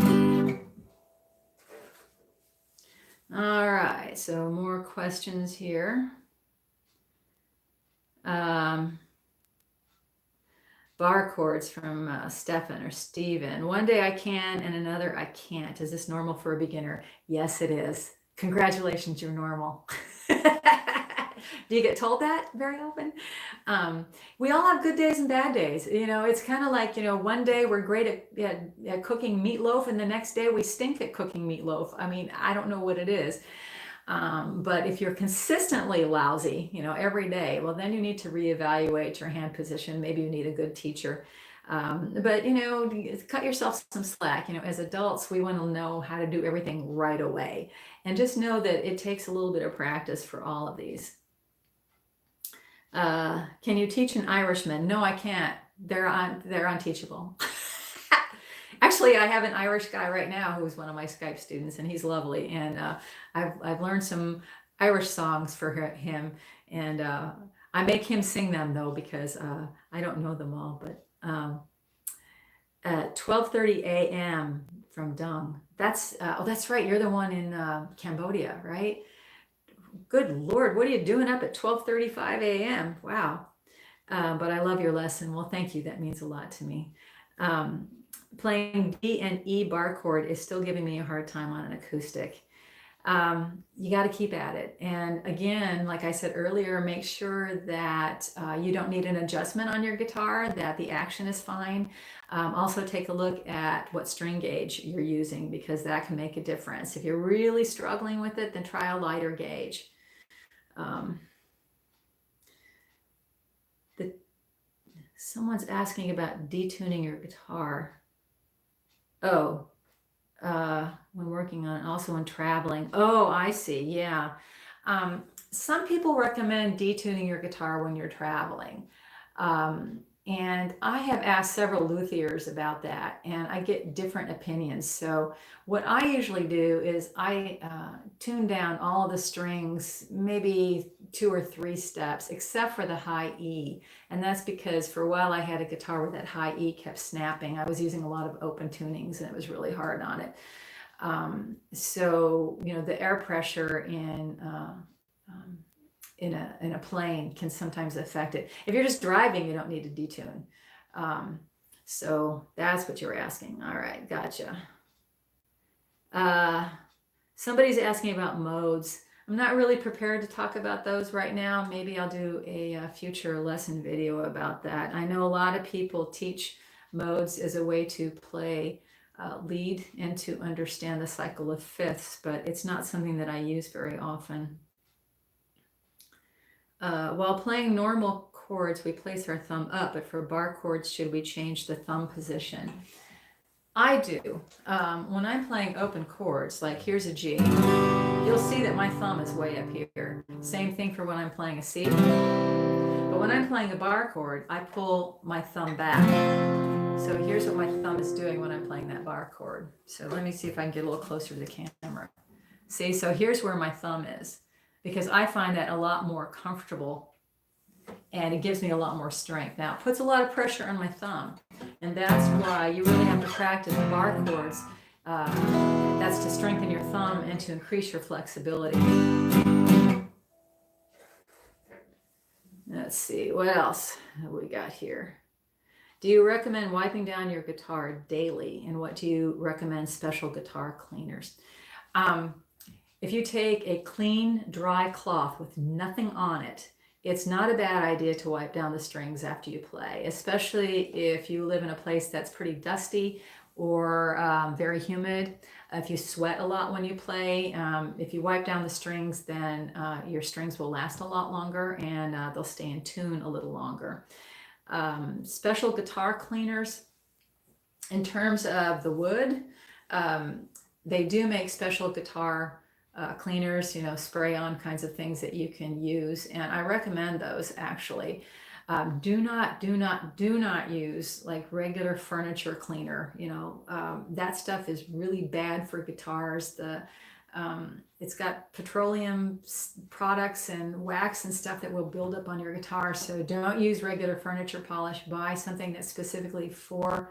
All right, so more questions here. Bar chords from Stefan or Steven. One day I can and another I can't. Is this normal for a beginner? Yes, it is. Congratulations, you're normal. Do you get told that very often? We all have good days and bad days. It's kind of like, one day we're great at cooking meatloaf and the next day we stink at cooking meatloaf. I mean, I don't know what it is. But if you're consistently lousy, every day, well, then you need to reevaluate your hand position. Maybe you need a good teacher. But cut yourself some slack. As adults, we want to know how to do everything right away. And just know that it takes a little bit of practice for all of these. Can you teach an Irishman? No, I can't. They're unteachable. Actually, I have an Irish guy right now who's one of my Skype students, and he's lovely. And I've learned some Irish songs for him, and I make him sing them though because I don't know them all. But at 12:30 a.m. from Dung. That's right. You're the one in Cambodia, right? Good Lord, what are you doing up at 12:35 a.m.? Wow. But I love your lesson. Well, thank you. That means a lot to me. Playing D and E bar chord is still giving me a hard time on an acoustic. You got to keep at it. And again, like I said earlier, make sure that you don't need an adjustment on your guitar, that the action is fine. Also take a look at what string gauge you're using, because that can make a difference. If you're really struggling with it, then try a lighter gauge. Someone's asking about detuning your guitar. Oh, when working on, also when traveling. Oh, I see. Yeah. Some people recommend detuning your guitar when you're traveling. And I have asked several luthiers about that, and I get different opinions. So what I usually do is I tune down all the strings, maybe 2 or 3 steps, except for the high E. And that's because for a while I had a guitar where that high E kept snapping. I was using a lot of open tunings, and it was really hard on it. So, the air pressure in a plane can sometimes affect it. If you're just driving, you don't need to detune. So that's what you're asking. All right, gotcha. Somebody's asking about modes. I'm not really prepared to talk about those right now. Maybe I'll do a future lesson video about that. I know a lot of people teach modes as a way to play lead and to understand the cycle of fifths, but it's not something that I use very often. While playing normal chords, we place our thumb up, but for bar chords, should we change the thumb position? I do. When I'm playing open chords, like here's a G, you'll see that my thumb is way up here. Same thing for when I'm playing a C. But when I'm playing a bar chord, I pull my thumb back. So here's what my thumb is doing when I'm playing that bar chord. So let me see if I can get a little closer to the camera. See, so here's where my thumb is, because I find that a lot more comfortable and it gives me a lot more strength. Now, it puts a lot of pressure on my thumb, and that's why you really have to practice the bar chords. That's to strengthen your thumb and to increase your flexibility. Let's see, what else have we got here? Do you recommend wiping down your guitar daily? And what do you recommend special guitar cleaners? If you take a clean, dry cloth with nothing on it, it's not a bad idea to wipe down the strings after you play, especially if you live in a place that's pretty dusty or very humid. If you sweat a lot when you play, if you wipe down the strings, then your strings will last a lot longer and they'll stay in tune a little longer. Special guitar cleaners, in terms of the wood, they do make special guitar cleaners, spray on kinds of things that you can use, and I recommend those actually. Do not use like regular furniture cleaner. That stuff is really bad for guitars. It's got petroleum products and wax and stuff that will build up on your guitar. So don't use regular furniture polish. Buy something that's specifically for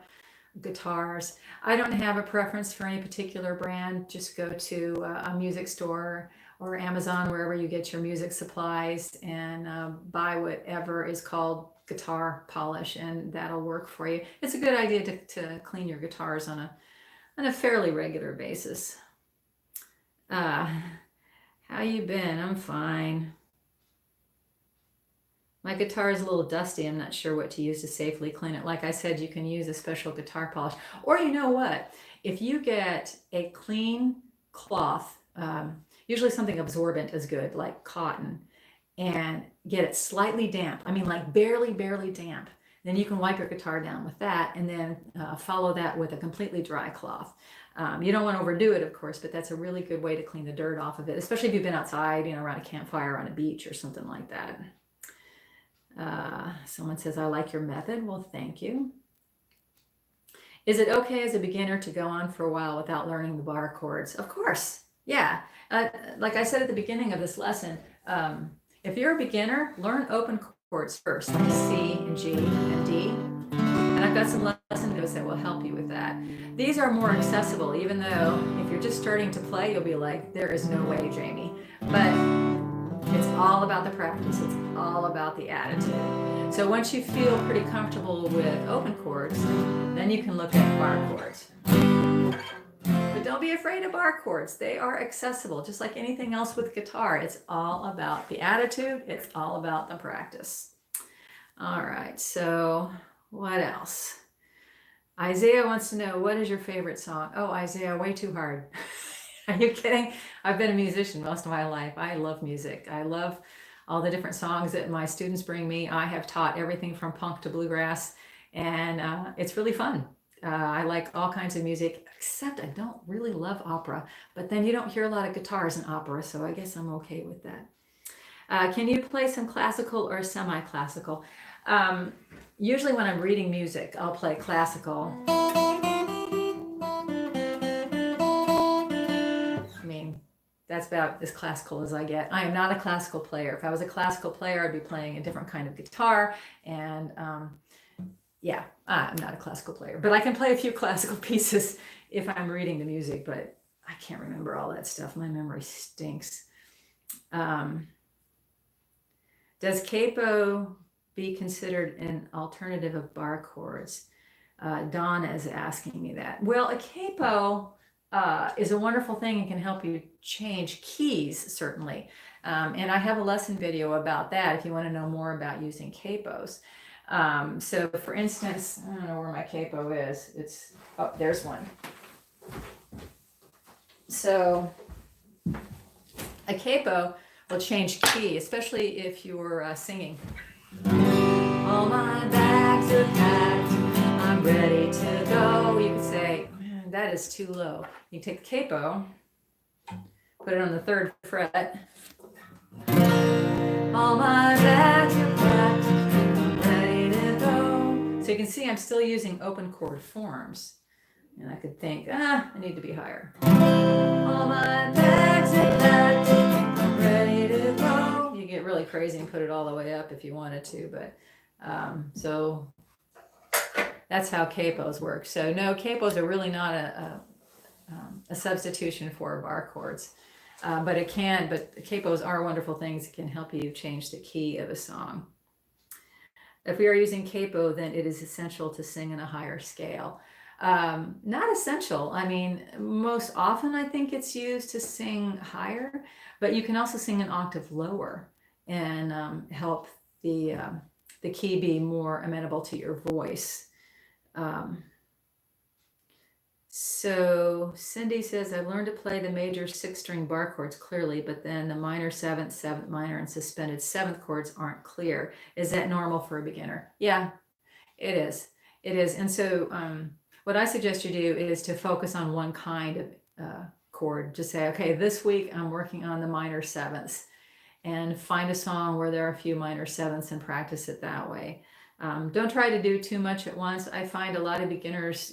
guitars. I don't have a preference for any particular brand. Just go to a music store or Amazon, wherever you get your music supplies, and buy whatever is called guitar polish, and that'll work for you. It's a good idea to clean your guitars on a fairly regular basis. How you been? I'm fine. My guitar is a little dusty. I'm not sure what to use to safely clean it. Like I said, you can use a special guitar polish. Or you know what? If you get a clean cloth, Usually something absorbent is good, like cotton, and get it slightly damp. I mean, like barely, barely damp. Then you can wipe your guitar down with that, and then follow that with a completely dry cloth. You don't want to overdo it, of course, but that's a really good way to clean the dirt off of it, especially if you've been outside, around a campfire on a beach or something like that. Someone says, I like your method. Well, thank you. Is it okay as a beginner to go on for a while without learning the bar chords? Of course. Yeah. Like I said at the beginning of this lesson, if you're a beginner, learn open chords first, like C and G and D. And I've got some lesson notes that will help you with that. These are more accessible, even though if you're just starting to play, you'll be like, there is no way, Jamie. But it's all about the practice. It's all about the attitude. So once you feel pretty comfortable with open chords, then you can look at bar chords. But don't be afraid of bar chords. They are accessible, just like anything else with guitar. It's all about the attitude. It's all about the practice. All right, so what else? Isaiah wants to know, what is your favorite song? Oh, Isaiah, way too hard. Are you kidding? I've been a musician most of my life. I love music. I love all the different songs that my students bring me. I have taught everything from punk to bluegrass, and it's really fun. I like all kinds of music, except I don't really love opera. But then you don't hear a lot of guitars in opera, so I guess I'm okay with that. Can you play some classical or semi-classical? Usually when I'm reading music, I'll play classical. That's about as classical as I get. I am not a classical player. If I was a classical player, I'd be playing a different kind of guitar. And yeah, I'm not a classical player. But I can play a few classical pieces if I'm reading the music, but I can't remember all that stuff. My memory stinks. Does capo be considered an alternative of bar chords? Donna is asking me that. Well, a capo is a wonderful thing and can help you change keys, certainly. And I have a lesson video about that if you want to know more about using capos. So for instance, I don't know where my capo is. Oh, there's one. So a capo will change key, especially if you're singing. All my bags are packed, I'm ready to go. You can say, that is too low. You take the capo, put it on the 3rd fret. All my bags are packed, I'm ready to go. So you can see I'm still using open chord forms. And I could think, I need to be higher. All my bags are packed, I'm ready to go. You get really crazy and put it all the way up if you wanted to, but so that's how capos work. So no, capos are really not a substitution for bar chords, but capos are wonderful things that can help you change the key of a song. If we are using capo, then it is essential to sing in a higher scale. Not essential. I mean, most often I think it's used to sing higher, but you can also sing an octave lower and help the key be more amenable to your voice. So Cindy says, I've learned to play the major 6-string bar chords clearly, but then the minor 7th, 7th minor, and suspended 7th chords aren't clear. Is that normal for a beginner? Yeah, it is. It is. And so what I suggest you do is to focus on one kind of chord. Just say, okay, this week I'm working on the minor 7ths, and find a song where there are a few minor 7ths and practice it that way. Don't try to do too much at once. I find a lot of beginners,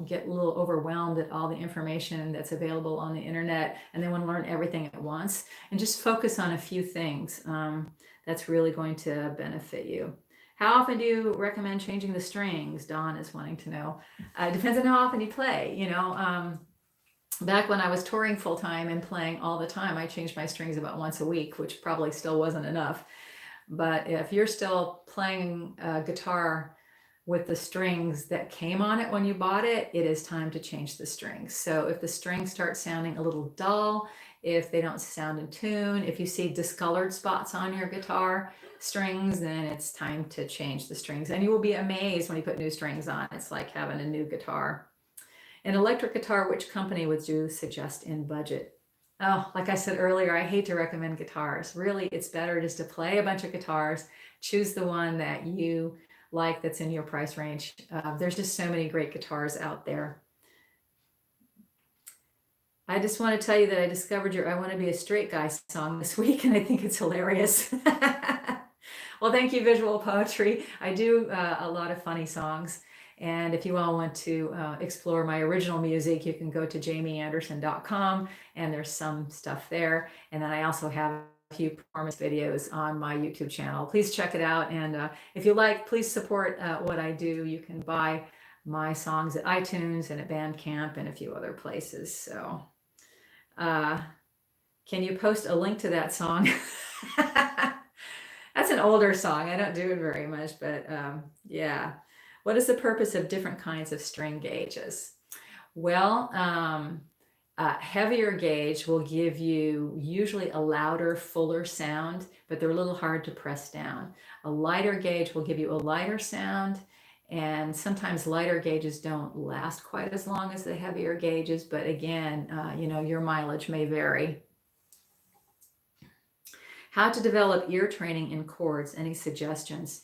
get a little overwhelmed at all the information that's available on the internet, and they want to learn everything at once. And just focus on a few things. That's really going to benefit you. How often do you recommend changing the strings? Dawn is wanting to know. It depends on how often you play. Back when I was touring full time and playing all the time, I changed my strings about once a week, which probably still wasn't enough. But if you're still playing guitar with the strings that came on it when you bought it, it is time to change the strings. So if the strings start sounding a little dull, if they don't sound in tune, if you see discolored spots on your guitar strings, then it's time to change the strings. And you will be amazed when you put new strings on. It's like having a new guitar. An electric guitar, which company would you suggest in budget? Oh, like I said earlier, I hate to recommend guitars. Really, it's better just to play a bunch of guitars, choose the one that you like that's in your price range. There's just so many great guitars out there. I just want to tell you that I discovered your I Want to Be a Straight Guy song this week, and I think it's hilarious. Well, thank you, Visual Poetry. I do a lot of funny songs. And if you all want to explore my original music, you can go to jamieanderson.com, and there's some stuff there. And then I also have a few performance videos on my YouTube channel. Please check it out. And if you like, please support what I do. You can buy my songs at iTunes and at Bandcamp and a few other places. So can you post a link to that song? That's an older song. I don't do it very much, but yeah. What is the purpose of different kinds of string gauges? Well, heavier gauge will give you usually a louder, fuller sound, but they're a little hard to press down. A lighter gauge will give you a lighter sound, and sometimes lighter gauges don't last quite as long as the heavier gauges, but again, your mileage may vary. How to develop ear training in chords, any suggestions?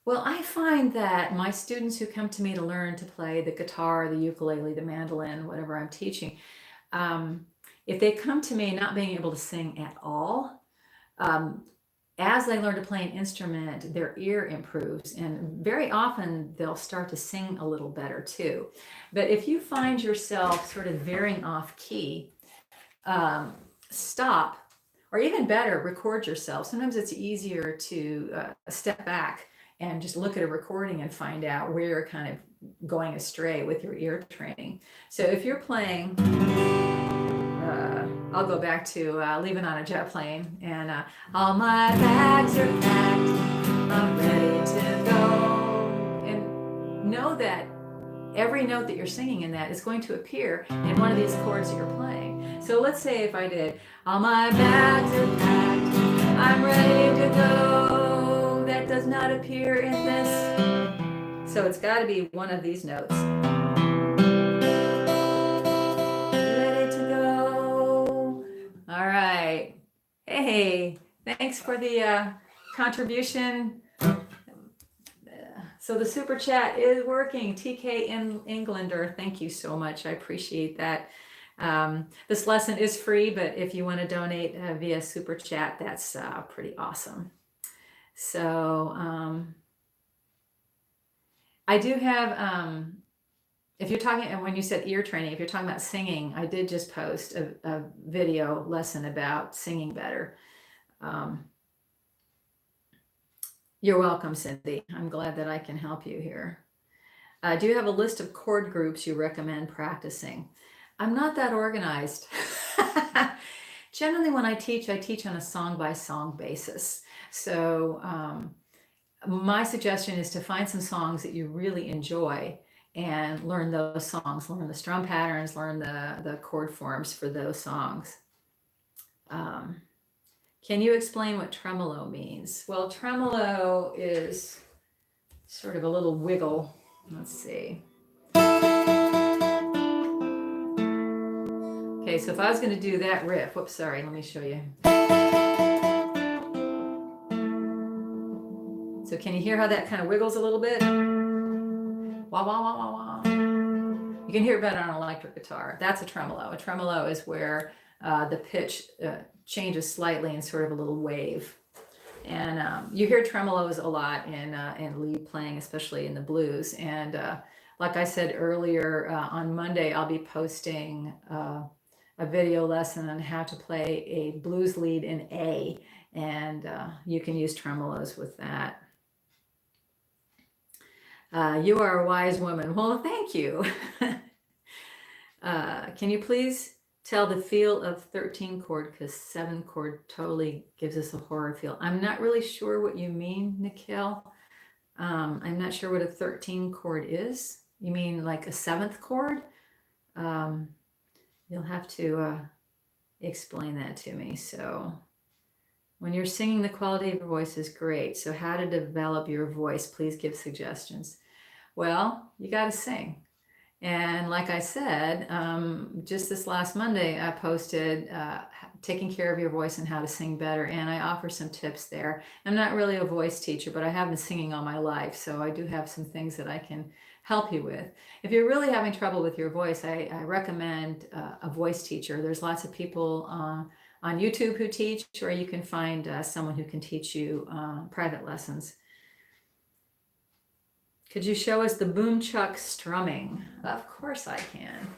Well, I find that my students who come to me to learn to play the guitar, the ukulele, the mandolin, whatever I'm teaching, if they come to me not being able to sing at all, as they learn to play an instrument, their ear improves, and very often they'll start to sing a little better too. But if you find yourself sort of veering off key, stop, or even better, record yourself. Sometimes it's easier to step back and just look at a recording and find out where you're kind of going astray with your ear training. So if you're playing, I'll go back to Leaving on a Jet Plane, and all my bags are packed, I'm ready to go. And know that every note that you're singing in that is going to appear in one of these chords that you're playing. So let's say if I did, all my bags are packed, I'm ready to go. That does not appear in this. So it's got to be one of these notes. Ready to go. All right. Hey, thanks for the contribution. So the super chat is working. TK in Englander, thank you so much. I appreciate that. This lesson is free, but if you want to donate via super chat, that's pretty awesome. So I do have, if you're talking, and when you said ear training, if you're talking about singing, I did just post a video lesson about singing better. You're welcome, Cindy. I'm glad that I can help you here. Do you have a list of chord groups you recommend practicing? I'm not that organized. Generally, when I teach on a song-by-song basis. So my suggestion is to find some songs that you really enjoy and learn those songs, learn the strum patterns, learn the chord forms for those songs. Can you explain what tremolo means? Well, tremolo is sort of a little wiggle. Let's see. Okay, so if I was going to do that riff, whoops, sorry, let me show you. So can you hear how that kind of wiggles a little bit? Wah, wah, wah, wah, wah. You can hear it better on an electric guitar. That's a tremolo. A tremolo is where the pitch changes slightly in sort of a little wave. And you hear tremolos a lot in lead playing, especially in the blues. And like I said earlier, on Monday, I'll be posting a video lesson on how to play a blues lead in A. And you can use tremolos with that. You are a wise woman. Well, thank you. Can you please tell the feel of 13 chord, because 7 chord totally gives us a horror feel. I'm not really sure what you mean, Nikhil. I'm not sure what a 13 chord is. You mean like a 7th chord? You'll have to explain that to me. So when you're singing, the quality of your voice is great. So how to develop your voice? Please give suggestions. Well, you got to sing. And like I said, just this last Monday, I posted taking care of your voice and how to sing better. And I offer some tips there. I'm not really a voice teacher, but I have been singing all my life. So I do have some things that I can help you with. If you're really having trouble with your voice, I recommend a voice teacher. There's lots of people on YouTube who teach, or you can find someone who can teach you private lessons. Could you show us the boom chuck strumming? Of course I can.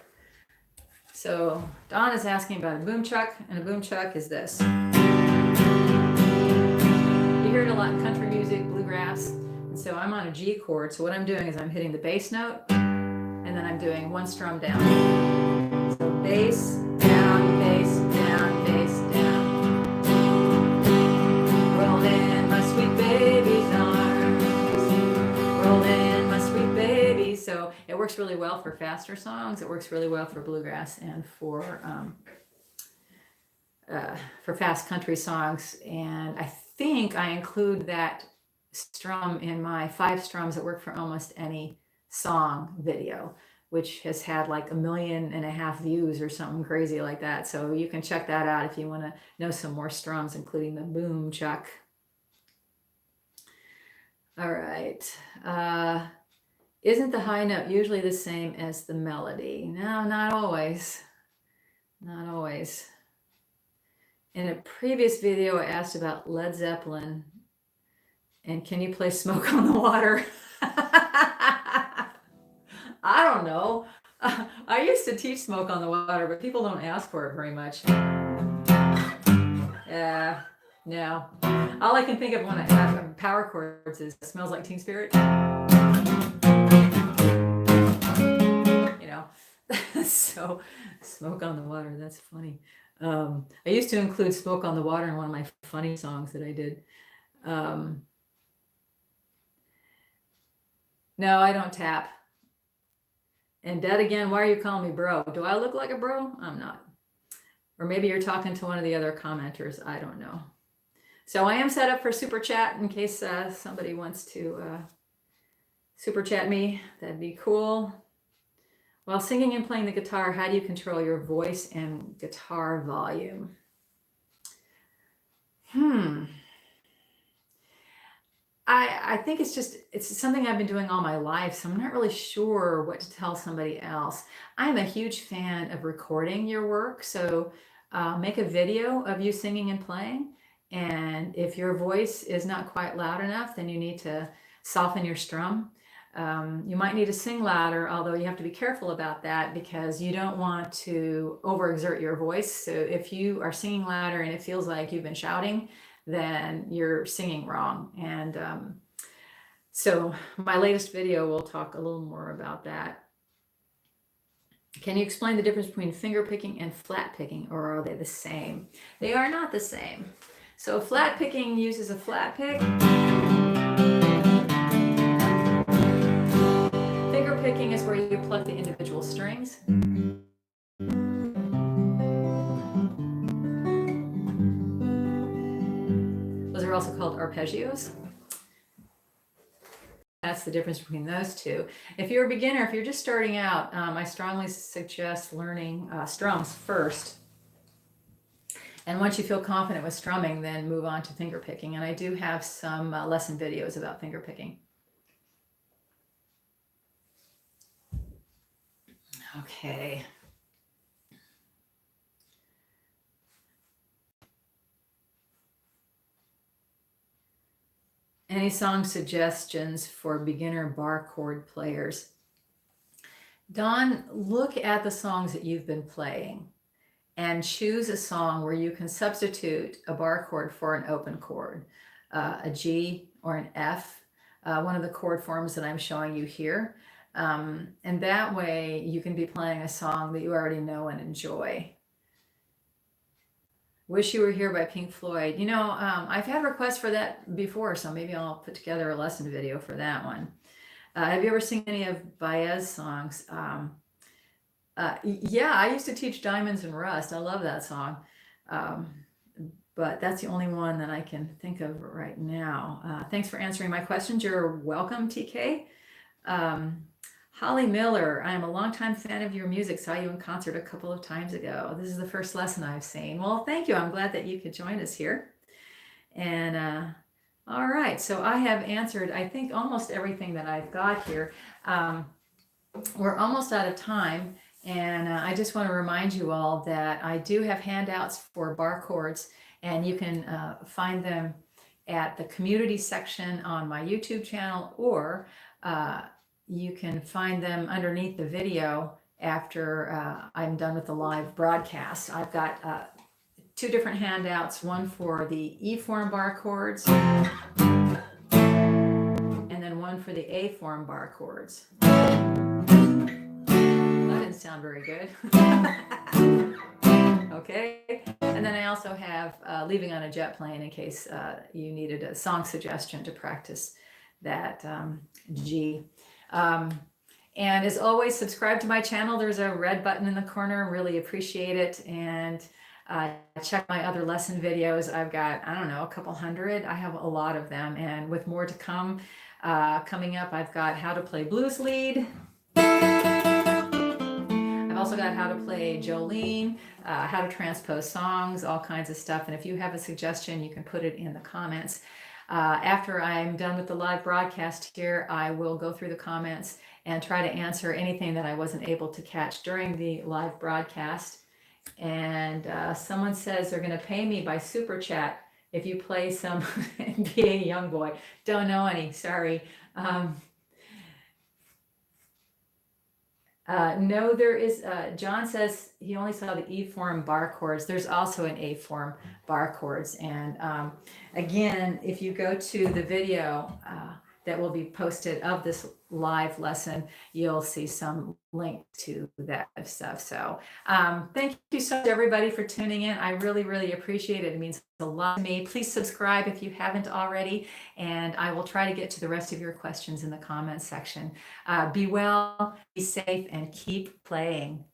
So Don is asking about a boom chuck, and a boom chuck is this. You hear it a lot in country music, bluegrass. And so I'm on a G chord. So what I'm doing is I'm hitting the bass note, and then I'm doing one strum down. So bass, down, bass, down, bass, down. Roll in my sweet baby's arms. Roll in my sweet baby. So it works really well for faster songs. It works really well for bluegrass and for fast country songs. And I think I include that strum in my 5 strums that work for almost any song video, which has had like 1.5 million views or something crazy like that. So you can check that out if you want to know some more strums, including the boom chuck. All right. Isn't the high note usually the same as the melody? No, not always. Not always. In a previous video, I asked about Led Zeppelin and can you play Smoke on the Water? I don't know. I used to teach Smoke on the Water, but people don't ask for it very much. Yeah, no. All I can think of when I have Power Chords is Smells Like Teen Spirit. You know, so Smoke on the Water, that's funny. I used to include Smoke on the Water in one of my funny songs that I did. No, I don't tap. And Dad again, why are you calling me bro? Do I look like a bro? I'm not. Or maybe you're talking to one of the other commenters. I don't know. So I am set up for super chat in case somebody wants to super chat me. That'd be cool. While singing and playing the guitar, how do you control your voice and guitar volume? I think it's something I've been doing all my life, so I'm not really sure what to tell somebody else. I'm a huge fan of recording your work, so make a video of you singing and playing, and if your voice is not quite loud enough, then you need to soften your strum. You might need to sing louder, although you have to be careful about that because you don't want to overexert your voice. So if you are singing louder and it feels like you've been shouting, then you're singing wrong. And so my latest video will talk a little more about that. Can you explain the difference between finger picking and flat picking, or are they the same? They are not the same. So flat picking uses a flat pick. Finger picking is where you pluck the individual strings. Those are also called arpeggios. That's the difference between those two. If you're a beginner, if you're just starting out, I strongly suggest learning strums first. And once you feel confident with strumming, then move on to finger picking. And I do have some lesson videos about finger picking. Okay. Any song suggestions for beginner bar chord players? Don, look at the songs that you've been playing and choose a song where you can substitute a bar chord for an open chord, a G or an F, one of the chord forms that I'm showing you here. And that way you can be playing a song that you already know and enjoy. Wish You Were Here by Pink Floyd. You know, I've had requests for that before, so maybe I'll put together a lesson video for that one. Have you ever seen any of Baez's songs? Yeah, I used to teach Diamonds and Rust. I love that song. But that's the only one that I can think of right now. Thanks for answering my questions. You're welcome, TK. Holly Miller, I am a longtime fan of your music. Saw you in concert a couple of times ago. This is the first lesson I've seen. Well, thank you. I'm glad that you could join us here. And all right, so I have answered, I think, almost everything that I've got here. We're almost out of time, and I just want to remind you all that I do have handouts for Barre Chords, and you can find them at the community section on my YouTube channel, or you can find them underneath the video after I'm done with the live broadcast. I've got two different handouts, one for the E form Barre chords, and then one for the A form Barre chords. That didn't sound very good. Okay, and then I also have Leaving on a Jet Plane in case you needed a song suggestion to practice that G. And as always, subscribe to my channel. There's a red button in the corner. Really appreciate it. And check my other lesson videos. I've got, I don't know, a couple hundred. I have a lot of them, and with more to come. Coming up, I've got how to play blues lead. I've also got how to play Jolene, how to transpose songs, all kinds of stuff. And if you have a suggestion, you can put it in the comments. After I'm done with the live broadcast here, I will go through the comments and try to answer anything that I wasn't able to catch during the live broadcast. And someone says they're going to pay me by super chat if you play some NBA Young Boy. Don't know any, sorry. No, there is, John says he only saw the E form Barre chords. There's also an A form Barre chords. And again, if you go to the video that will be posted of this live lesson, you'll see some link to that stuff. So thank you so much, everybody, for tuning in. I really, really appreciate it. It means a lot to me. Please subscribe if you haven't already, and I will try to get to the rest of your questions in the comments section. Be well, be safe, and keep playing.